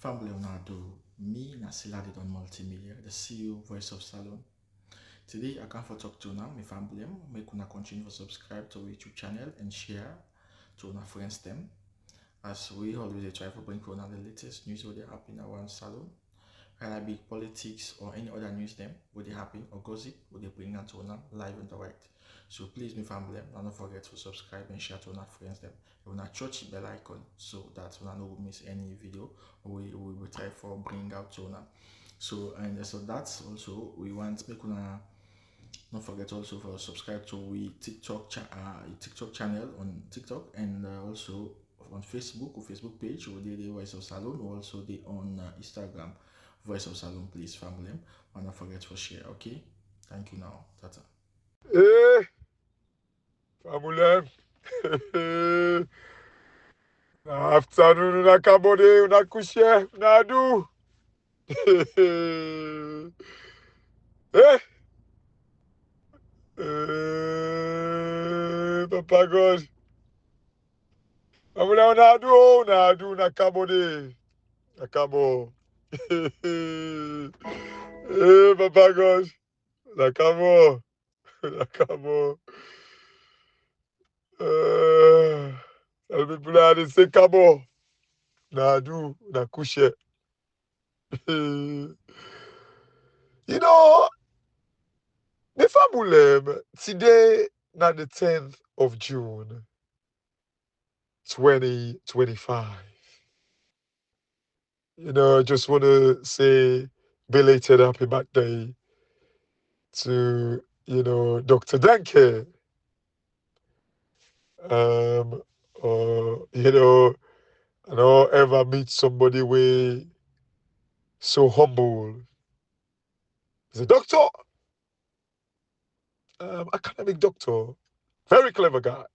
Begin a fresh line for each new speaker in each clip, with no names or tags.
Family Leonardo, me Nasila Don Multimedia, the CEO Voice of Salon. Today I come for talk to now, my family, make una continue to subscribe to our YouTube channel and share to our friends them. As we always try to bring on the latest news what they happen around Salon, whether it be politics or any other news them, what they happen or gossip, what they bring out to live and direct. So please, my family, don't forget to subscribe and share to our friends them. You wanna touch the bell icon so that you don't miss any video we will try for bring out to now. So that's also we want make una don't forget also for subscribe to we TikTok channel on TikTok and also on Facebook or Facebook page or the Voice of Salon or also the on Instagram Voice of Salon, please family. And don't forget to share. Okay, thank you now. Tata.
Eh, famulem. Na afternoon unakabode, unakushe, unadu. Papa God. Famulem unadu, unakabode. Nakabo. Papa God. Nakabo. Nakabo. Some people are they say kabo. Nadu, nakushe. You know, the family today, not the 10th of June, 2025. You know, I just want to say belated happy birthday to, Dr. Danke. You know, I don't ever meet somebody way so humble. He's a doctor, academic doctor, very clever guy.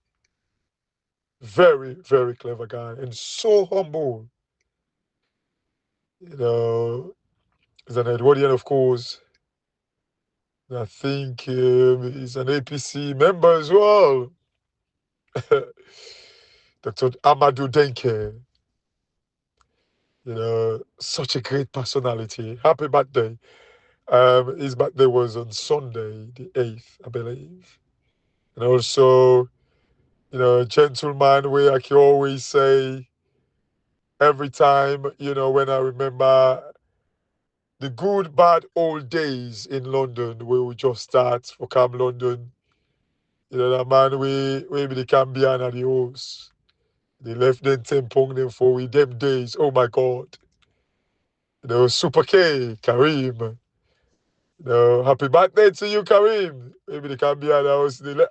Very, very clever guy and so humble. You know, he's an Edwardian, of course. I think he's an APC member as well. Dr. Amadou Denke. You know, such a great personality. Happy birthday. His birthday was on Sunday, the 8th, I believe. And also, a gentleman where I can always say every time, when I remember the good, bad old days in London where we just start for Camp London. You know, that man, we be the Cambian and the host. They left them tempong them for we them days. Oh my God. Super K, Kareem. Happy birthday to you, Kareem. Maybe the Cambian house. They like,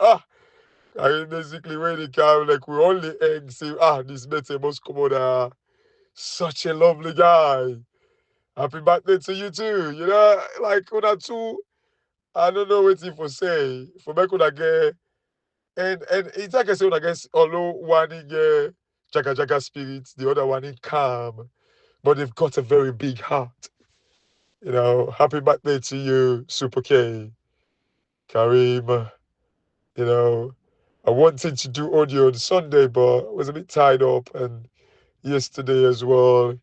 Kareem basically when they come, like we only egg say, this better must come out. Such a lovely guy. Happy birthday to you too. You know, like una two, I don't know what for say. For me could get and it's like I say I guess although one in Jaga Jaga spirits, the other one in calm, but they've got a very big heart. Happy birthday to you, Super K, Kareem. You know, I wanted to do audio on Sunday, but was a bit tied up, and yesterday as well.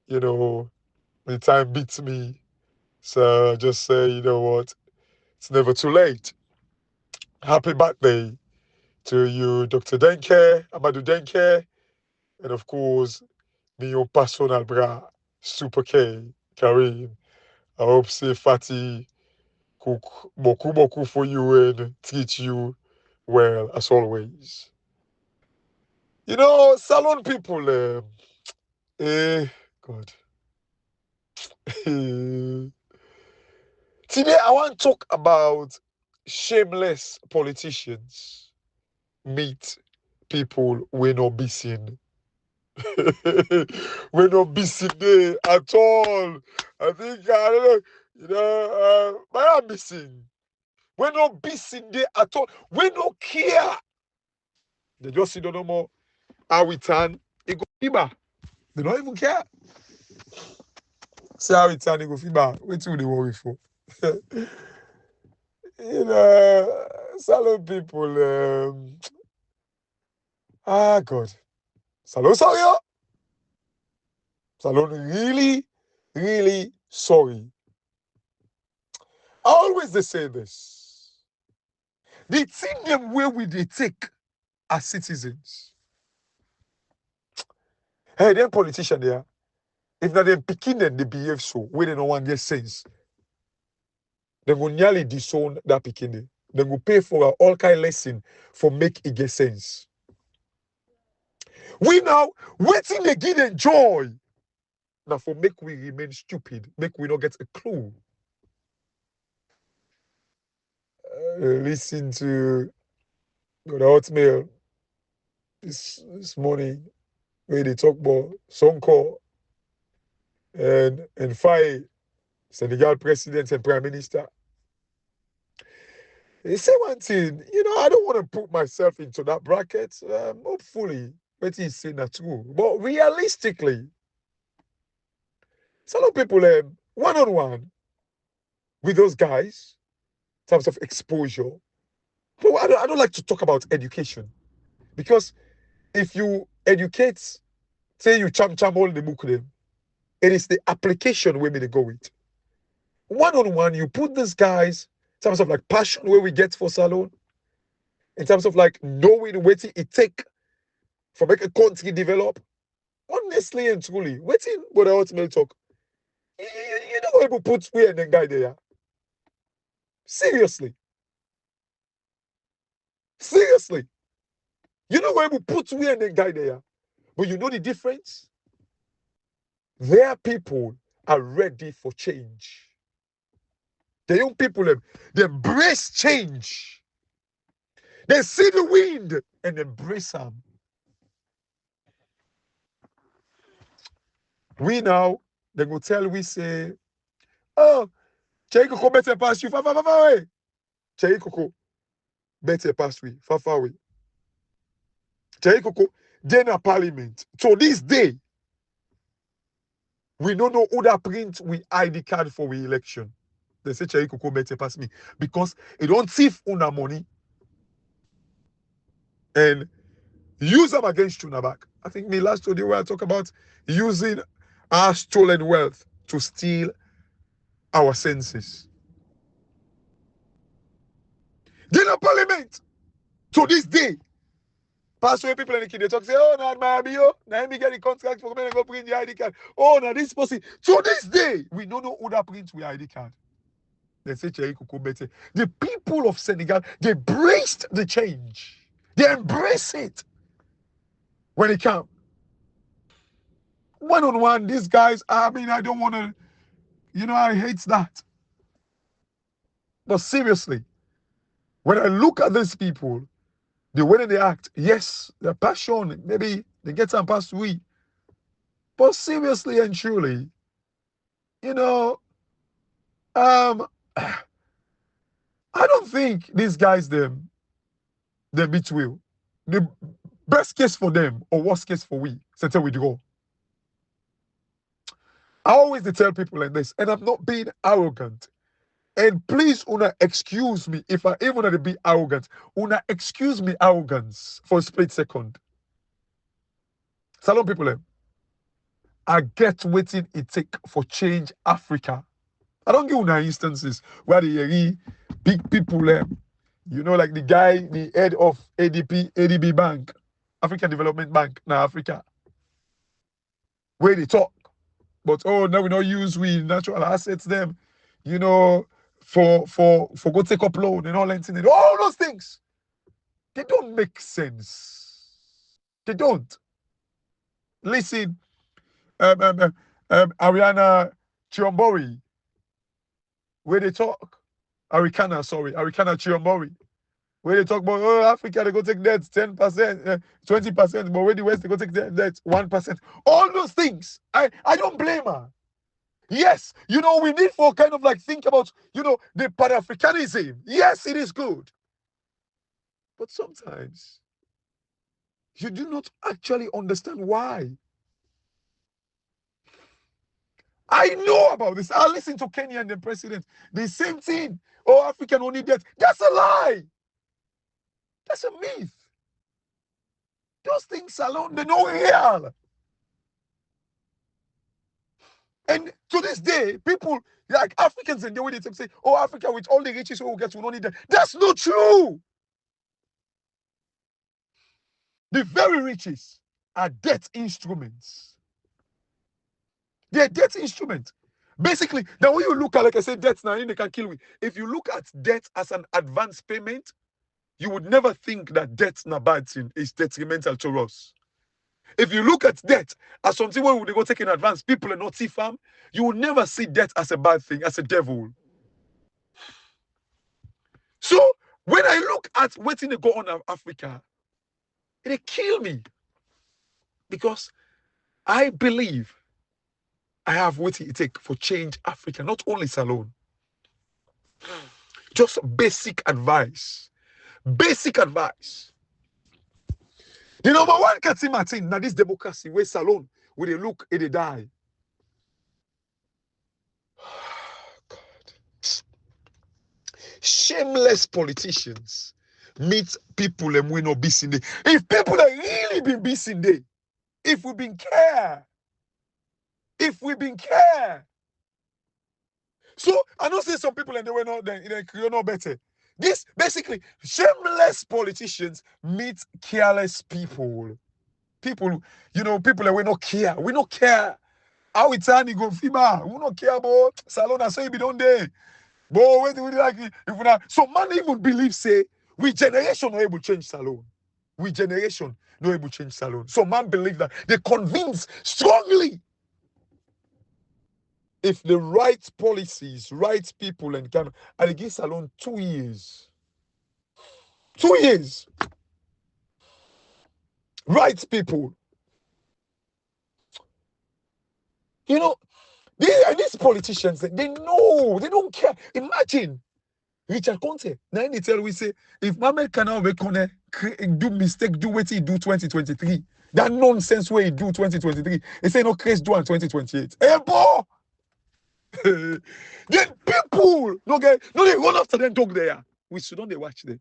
The time beats me, so I just say, you know what, it's never too late. Happy birthday to you, Dr. Denke, Amadou Denke, and of course, me your personal bra, Super K, Kareem. I hope say Fatty cook boku boku for you and teach you well as always. Salon people, God. Today I want to talk about shameless politicians meet people we not be seen. We not be seen there at all. I think I don't know. My am missing. We not be seen there at all. We not care. They just see no more how we turn. It go fever. They don't even care. See how we turn. It go fever. Wait till they worry for. Salon people. God. Salon sorry. Salon really, really sorry. I always they say this. The thing them where we they take as citizens. Hey, them politician there. If not them picking them, they behave so, where they no one get sense. They will nearly disown that picking. They will pay for all kind of lesson for make it get sense. We now waiting they give them joy. Now for make we remain stupid, make we not get a clue. Listen to the hotmail this morning where they talk about Sonko and Faye, Senegal president and prime minister. They say one thing, I don't want to put myself into that bracket. Hopefully, what he's saying that's true. But realistically, some people one-on-one with those guys in terms of exposure. But I don't like to talk about education. Because if you educate, say you cham all the book them, it is the application where they go with. One-on-one, you put these guys in terms of like passion where we get for salon, in terms of like knowing what it take for make a country develop. Honestly and truly, waiting what I ultimately talk. You know what people put we and the guy there. Seriously. Seriously. You know what people put we and the guy there. But you know the difference? Their people are ready for change. The young people, they embrace change. They see the wind and embrace them. We now, they go tell we say, oh, Chei Koko better pass you, far away. Chei Koko better pass we, far away. Chei Koko, then a parliament. So this day, we don't know who that print we ID card for we election. They say Chei Koko better pass me because it don't thief una money and use them against you back. I think me last audio where I talk about using our stolen wealth to steal our senses. Then a parliament to this day. Pass away people in the kid, they talk, say, oh, now my bio, now me get the contract for me and go print the ID card. Oh, now this person. To this day, we don't know who that prints with ID card. They say Chei Koko better. The people of Senegal, they embraced the change. They embrace it when it comes. One-on-one, these guys, I mean, I don't want to, I hate that. But seriously, when I look at these people, the way they act, yes, their passion, maybe they get some past we. But seriously and truly, I don't think these guys they beat will. The best case for them or worst case for we, settle withdraw. I always tell people like this, and I'm not being arrogant. And please, Una, excuse me if I even want to be arrogant. Una, excuse me arrogance for a split second. Salon people, I get waiting it take for change Africa. I don't give Una instances where the big people, like the guy, the head of ADB Bank, African Development Bank, now Africa, where they talk. But now we don't use we natural assets them, for go take up loan and all that. All those things, they don't make sense. They don't. Listen, Ariana Chiombori, where they talk, Arikana Chiombori, where they talk about, Africa, they go take debt 10%, 20%, but where the West, they go take debt 1%. All those things, I don't blame her. Yes, we need for kind of like think about, the Pan-Africanism. Yes, it is good. But sometimes, you do not actually understand why. I know about this. I listen to Kenya and the president. The same thing. Oh, African only debt. That's a lie. That's a myth. Those things alone, they're not real. And to this day, people like Africans and the way they say, oh, Africa with all the riches will get, we don't need that. That's not true. The very richest are debt instruments. They're debt instruments. Basically, now when you look at, like I said, debt now, they can kill me. If you look at debt as an advance payment, you would never think that debt's not bad thing, is detrimental to us. If you look at debt as something where they go take in advance, people are not see farm, you will never see debt as a bad thing, as a devil. So when I look at what's they go on in Africa, it kill me. Because I believe I have what it take for change Africa, not only Salone. Just basic advice. Basic advice. The number one Katsi Martin, now this democracy, where Salone, where they look and they die. God. Shameless politicians meet people and we not be seen there. If people are really been seen there, if we been care, so I don't say some people and they were not then you know better. This basically shameless politicians meet careless people. People, you know, people that we not care. We don't care. How it's on go FIBA. We don't care about Salon and say be done there. But when we like if we not, so man even believe say we generation not able to change Salon. We generation not able to change Salon. So man believe that they convince strongly. If the right policies, right people, and can, I give Salon 2 years. 2 years. Right people. You know, these politicians, they know, they don't care. Imagine Richard Conte. Now they tell we say, if Mame cannot do mistake, do what he do 2023. That nonsense way he do 2023. They say no craze do in 2028. Hey, boy! Then people no they run after them dog there. We should not they watch them.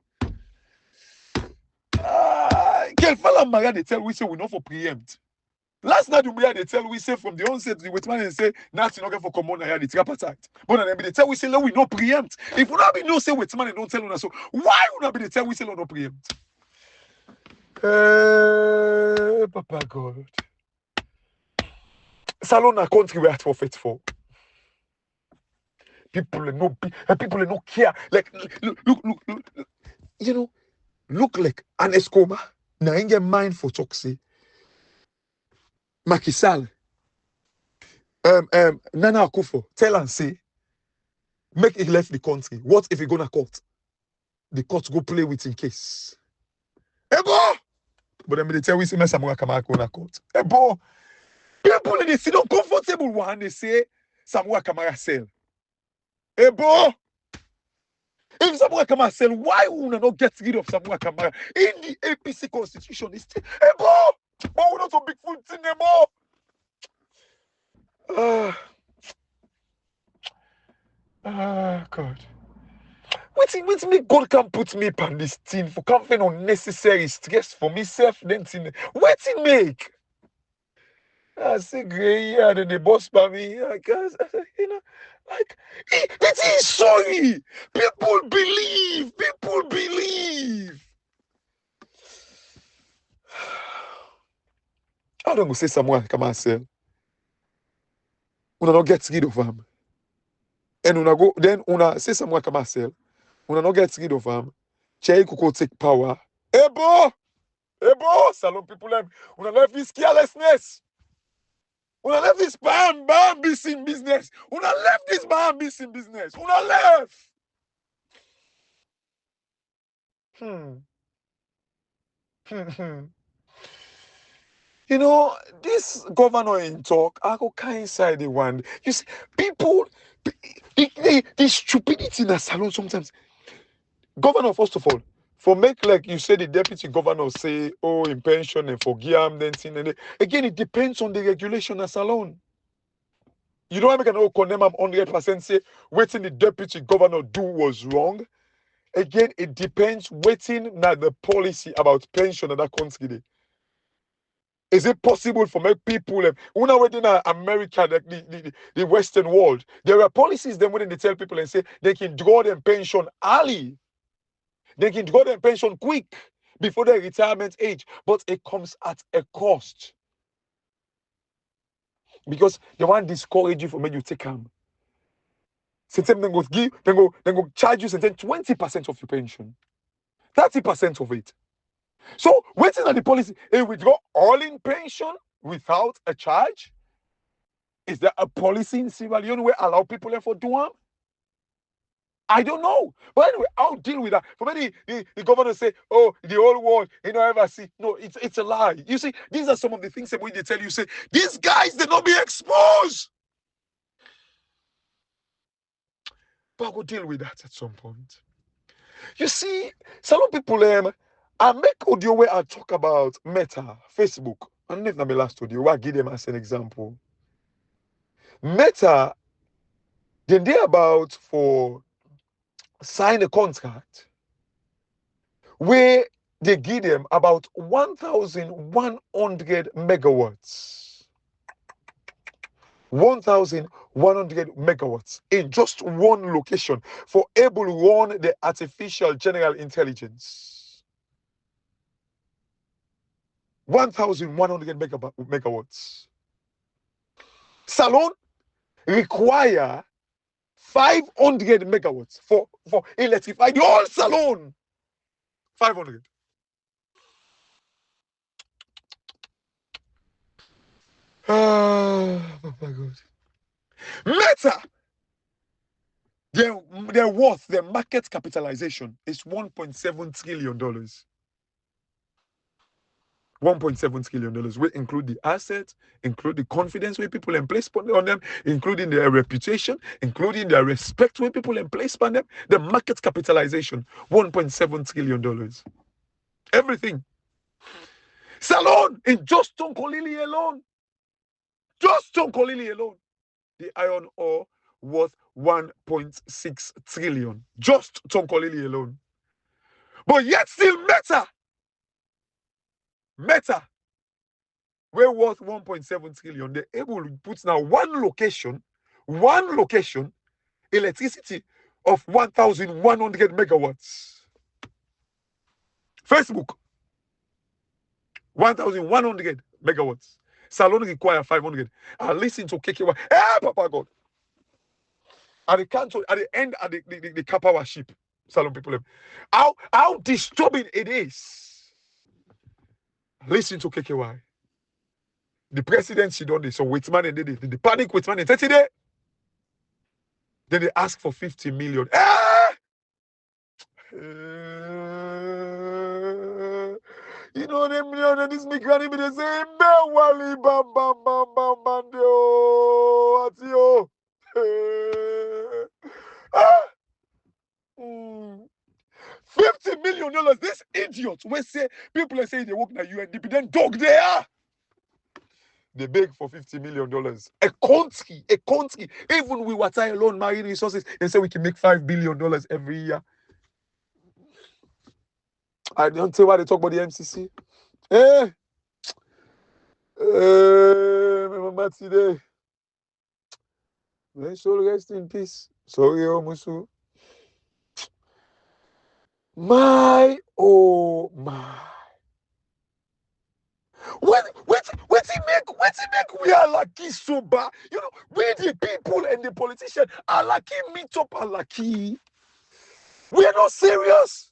Kelfala Maria they tell we say we not for preempt. Lansana Dumbuya they tell we say from the onset the wetman and say nothing not for common here the tripartite. But then they tell we say let we not preempt. If we not be no say wetman and don't tell us so why would not be they tell we say no preempt? Papa God. Salon a country we are for. People no care. Like look, you know, look like an Escoma. Now in your mind for Toxi. Macky Sall. Nana Akufo. Tell and say. Make it left the country. What if he gonna court? The court go play with in case. Ebo! But then they tell we say Samura Kamara Don Hole court. Ebo! People in the sit down comfortable one they say Samura Kamara sell. Ebo! If Samura Kamara sell, why would not get rid of Samura Kamara in the APC constitution? It's still, Ebo! But we're not a big food thing, Ebo! God. Wait me God can put me on this thing for coming unnecessary stress for myself then thing. What it make? I say gray hair and the boss by me. Guys, you know, like it is sorry. People believe. I don't go say someone come and say. Una not get rid of him. And una go then una say someone come and say. Una not get rid of him. Chey could take power. Ebo! Salon people like una left this carelessness. Una left this bam busy business. Una left this bam busy business. Una left. You know, this governor in talk, I go kind inside the one. You see, people, the stupidity in a salon sometimes. Governor, first of all, for make like you say the deputy governor say, oh, in pension and for Giam, then thing and again, it depends on the regulation as alone. You don't make an condemn am 100% say waiting the deputy governor do was wrong. Again, it depends waiting na the policy about pension in that country. Is it possible for make people when I went in America, the Western world, there are policies then when they tell people and say they can draw them pension early, they can draw them pension quick before their retirement age, but it comes at a cost because they want to discourage you from when you take them. Sometimes they go charge you 20% of your pension, 30% of it. So waiting on the policy, if we draw all in pension without a charge, is there a policy in Sierra Leone where allow people for doing? I don't know. But anyway, I'll deal with that. For many, the governor say, oh, the whole world, you know, ever see. No, it's a lie. You see, these are some of the things that when they tell you, say, these guys, they not be exposed. But I will deal with that at some point. You see, some people, I make audio where I talk about Meta, Facebook. I don't know if that's my last audio, where I give them as an example. Meta, they about for sign a contract where they give them about 1,100 megawatts. 1,100 megawatts in just one location for able to run the artificial general intelligence. 1,100 megawatts. Salon require 500 megawatts for electrify the whole salon. 500. Oh my God. Meta, their worth, their market capitalization is $1.7 trillion. $1.7 trillion. We include the assets, include the confidence where people in place on them, including their reputation, including their respect where people in place on them. The market capitalization, $1.7 trillion. Everything. Salon in just Tonkolili alone. Just Tonkolili alone. The iron ore worth 1.6 trillion. Just Tonkolili alone. But yet still Meta, we're worth 1.7 trillion. They're able to put now one location, electricity of 1,100 megawatts. Facebook, 1,100 megawatts. Salon require 500. I listen to KKY. Hey, Papa God. At the end, at the Kapawa ship, Salon people, how disturbing it is. Listen to KKY. The president, she done this. So Whitman and the panic Whitman in 30 days. Then they ask for 50 million. You know them, this migrant, they say, Wali bam bam bam bam bam what's yo? 50 million dollars. This idiot we say people are saying they work na UNDP, then dog they are. They beg for $50 million. A country, even with water alone, marine resources, they say we can make $5 billion every year. I don't say why they talk about the MCC. Remember today. May soul rest in peace. Sorry, Musu. My, oh my. What he make we are lucky so bad? You know, we the people and the politicians are lucky, meet up are lucky. We are not serious.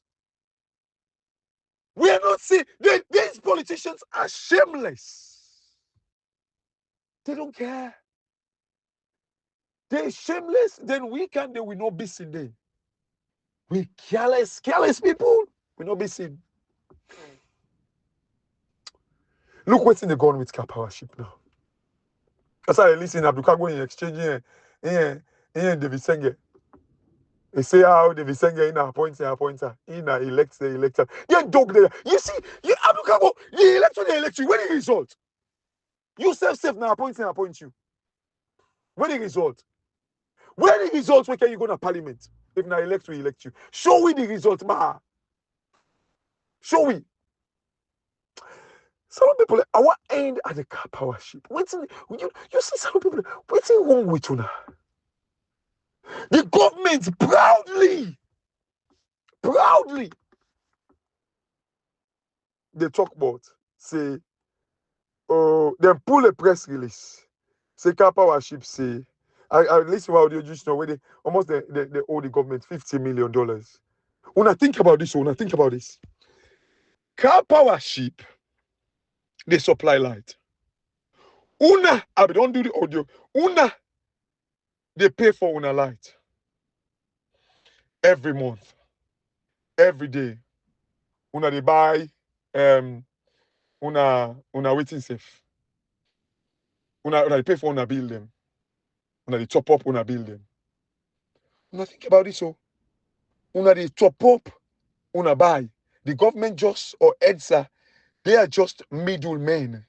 We are not serious. These politicians are shameless. They don't care. They're shameless, then we will not be seen there. We careless people, we not be seen. Look what's in the gun with Kapawa ship now. That's how I listen Abdul Kargbo in exchange here David Senge. They say how David Senge in appointer, in elect the elector. You dog there. You see, Abdul Kargbo, the election, when the result? You self now appoint you. When the result? When the results, where can you go to parliament? If na elect, we elect you. Show we the result, ma. Show we. Some people, I want end at the car power ship. You see some people, what's wrong with you now? The government proudly, they talk about, say, oh, then pull a press release. Say car power ship say, I listen to audio just now where they almost they owe the government $50 million. When I think about this, car power ship, they supply light. I don't do the audio. They pay for una light every month, every day. They buy waiting safe. They pay for bill them. They top up bill them. Think about this, so they top up buy. The government just or EDSA, they are just middlemen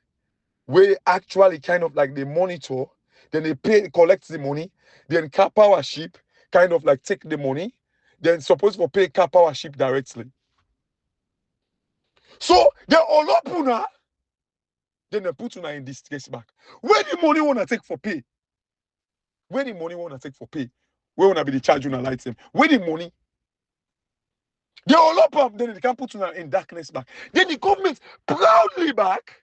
where actually kind of like they monitor, then they collect the money, then car power ship kind of like take the money, then supposed to pay car power ship directly. So they all up una, then they put una in distress back. Where the money wanna take for pay? Where the money wanna take for pay? Where wanna be the charge una light them? Where the money? They all up, then they can put una in darkness back. Then the government proudly back,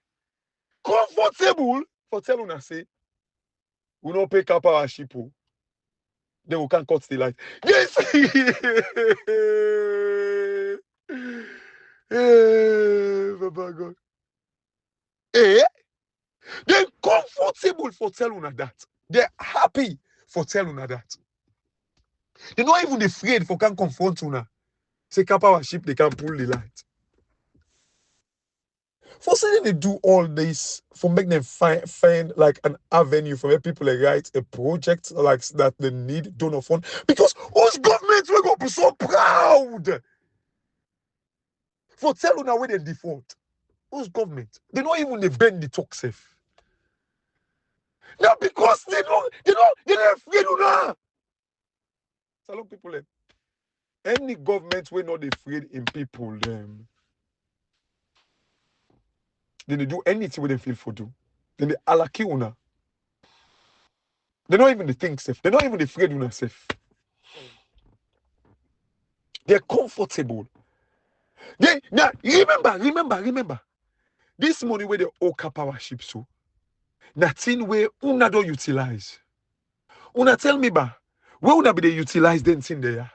comfortable for tell una say, we don't pay car power ship, then we can't cut the light. Yes! Baba God. They're comfortable for tell una that. They're happy for tell una that. They're not even afraid for can confront una. Say car power ship, they can pull the light. For saying they do all this, for make them find like an avenue for where people like write a project like that they need donor fund. Because whose government will go be so proud for tell una where they default? Whose government? They don't even they bend the talk safe. Now because they're afraid una. Salon people them. Any government will not afraid in people them. Then they do anything where they feel for do. Then they alaki una. They're not even the thing safe. They're not even afraid una safe. They're comfortable. Now remember. This money where they owe car power ship so. Nothing where una don't utilize. Una tell me ba, where una be they utilize then thing there?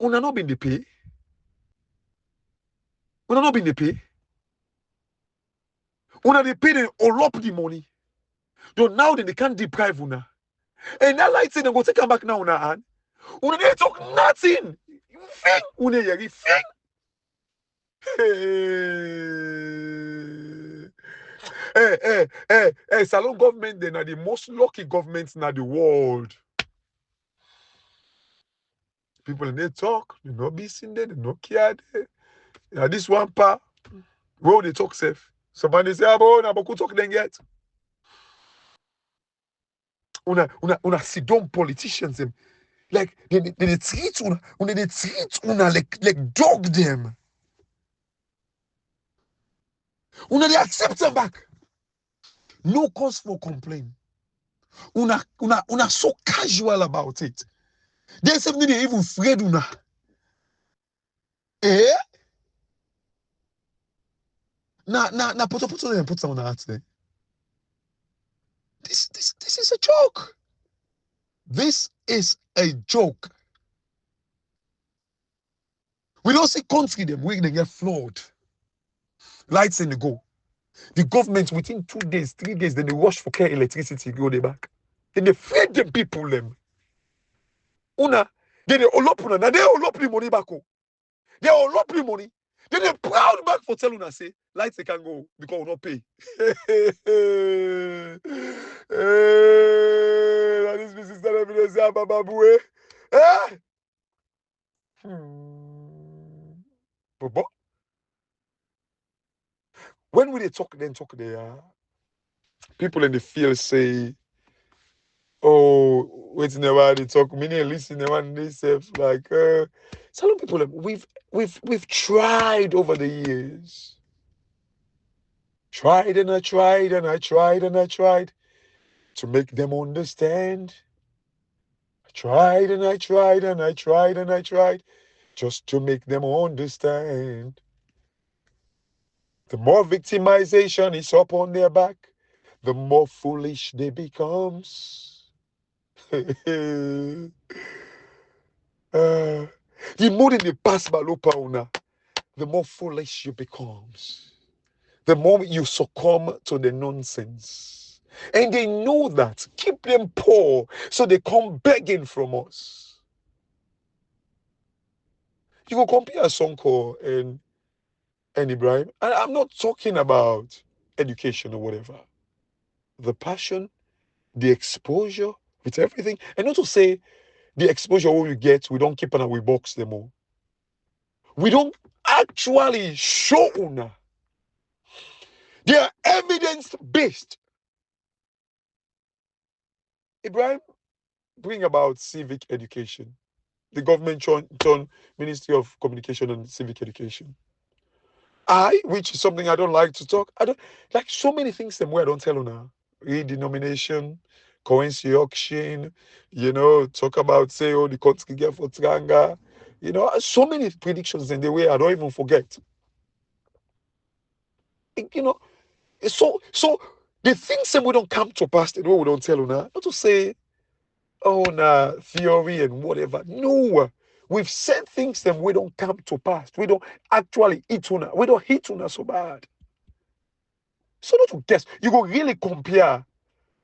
Una not been the pay. Una not been the pay. Una they pay them all up the money. So now then they can't deprive una. And that light say they go take them back now una hand. Una they talk nothing. Fing. Una yeri fing. Hey, Salon government, they are the most lucky governments in the world. People they talk, they not be seen there, they not care there. Yeah, this one part, where they talk safe. Somebody say, na boku talk then get. Una sit down politicians them. Like they treat una like dog them. Una they accept them back. No cause for complaint. Una so casual about it. There's something they even afraid una. Now put some on the heart there. This is a joke. This is a joke. We don't see country them where they get flawed. Lights in the go. The government within 2 days, 3 days, then they rush for care electricity, go they back. Then they feed the people them. Una, then they all up una. Now they all up the money back. They all up the money. Then they proud back for tell una say lights they can go because we not pay. This business that evidence babu. But when we talk there, people in the field say, oh, wait never they talk, many listen never themselves like some people we've tried over the years. Tried and I tried and I tried and I tried to make them understand. I tried and I tried and I tried and I tried just to make them understand. The more victimization is up on their back, the more foolish they becomes. The more they pass Balupa una, the more foolish you becomes. The more you succumb to the nonsense. And they know that. Keep them poor so they come begging from us. You go compare Sonko and Ibrahim. And I'm not talking about education or whatever. The passion, the exposure, with everything. And not to say the exposure we get, we don't keep and we box them all. We don't actually show una. They are evidence-based. Ibrahim, bring about civic education. The government turn Ministry of Communication and Civic Education. Which is something I don't like to talk. I don't like so many things them where I don't tell you now. Redenomination, currency auction, talk about say the country get for Tranga. So many predictions in the way I don't even forget. So the things that we don't come to pass, the way we don't tell you now. Not to say, oh nah, theory and whatever. No. We've said things that we don't come to pass. We don't actually hit una. We don't hit una so bad. So not to guess. You go really compare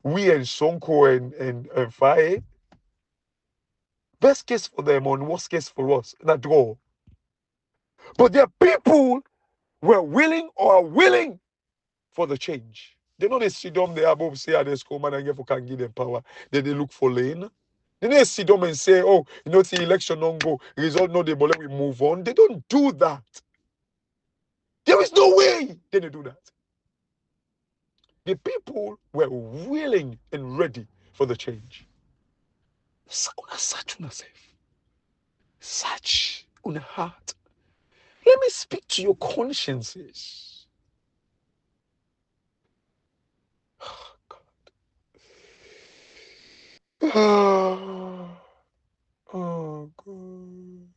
we and Sonko and Faye. Best case for them and worst case for us. That draw. But there are people who are willing or are willing for the change. They know they sit down there above say they come and get for can give them power. Then they look for lane. They don't sit down and say, oh, the election don't go, result no they but we move on. They don't do that. There is no way they do that. The people were willing and ready for the change. Search on yourself. Search on your heart. Let me speak to your consciences. Oh, God. Oh, God.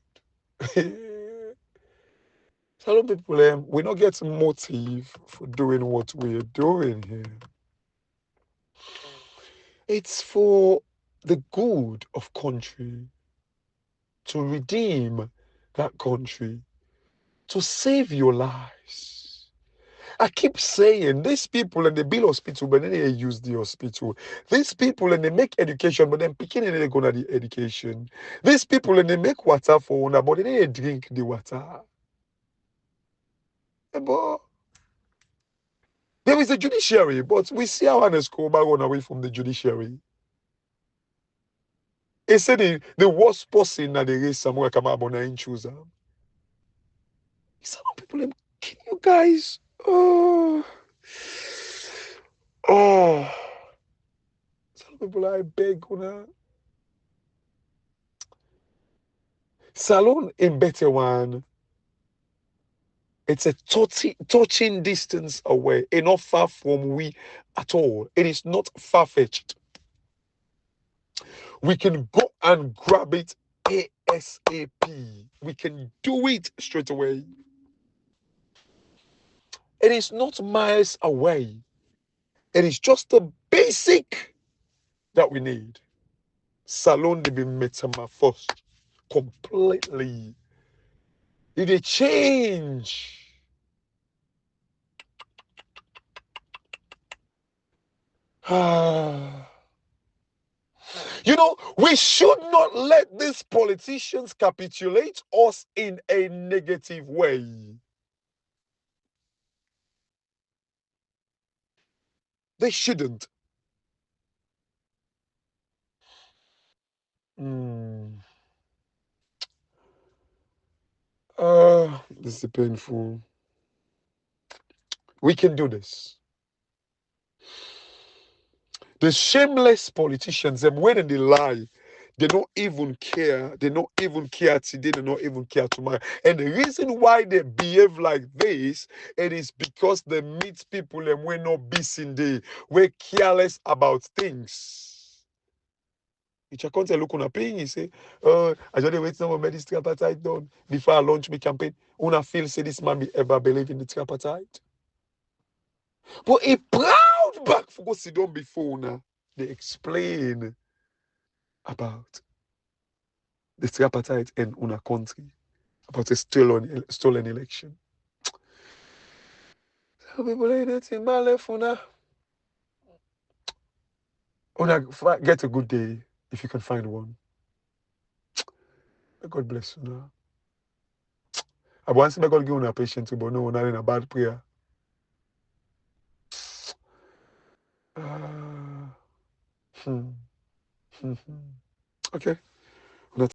Some people, we don't get motive for doing what we are doing here. It's for the good of country, to redeem that country, to save your lives. I keep saying, these people and they build hospital, but then they use the hospital. These people and they make education, but then picking and they go to the education. These people and they make water for una, but then they drink the water. But there is a judiciary, but we see how Ernest Koba run away from the judiciary. He said the worst person that they raise Samura Kamara Don Hole choose. Some people kill you guys. Oh. Some people I beg una. Salon in better one. It's a touching distance away, not far from we at all. It is not far-fetched. We can go and grab it ASAP. We can do it straight away. It is not miles away. It is just the basic that we need. Salon to be metamorphosed completely. It a change. We should not let these politicians capitulate us in a negative way. They shouldn't. This is painful. We can do this. The shameless politicians, them when they lie, They don't even care. They don't even care today. They don't even care tomorrow. And the reason why they behave like this, it is because they meet people and we're not busy. We're careless about things. Which I can't look on a paying, he say, I just wait some of this tripartite done before I launch my campaign. Una feel say this man be ever believe in the tripartite. But a proud back for go sit down before now. They explain about the tripartite in una country, about a stolen election. Some people ain't that in my life una. Get a good day if you can find one. May God bless you now. I want to say God give una patience, but no, not in a bad prayer. Okay.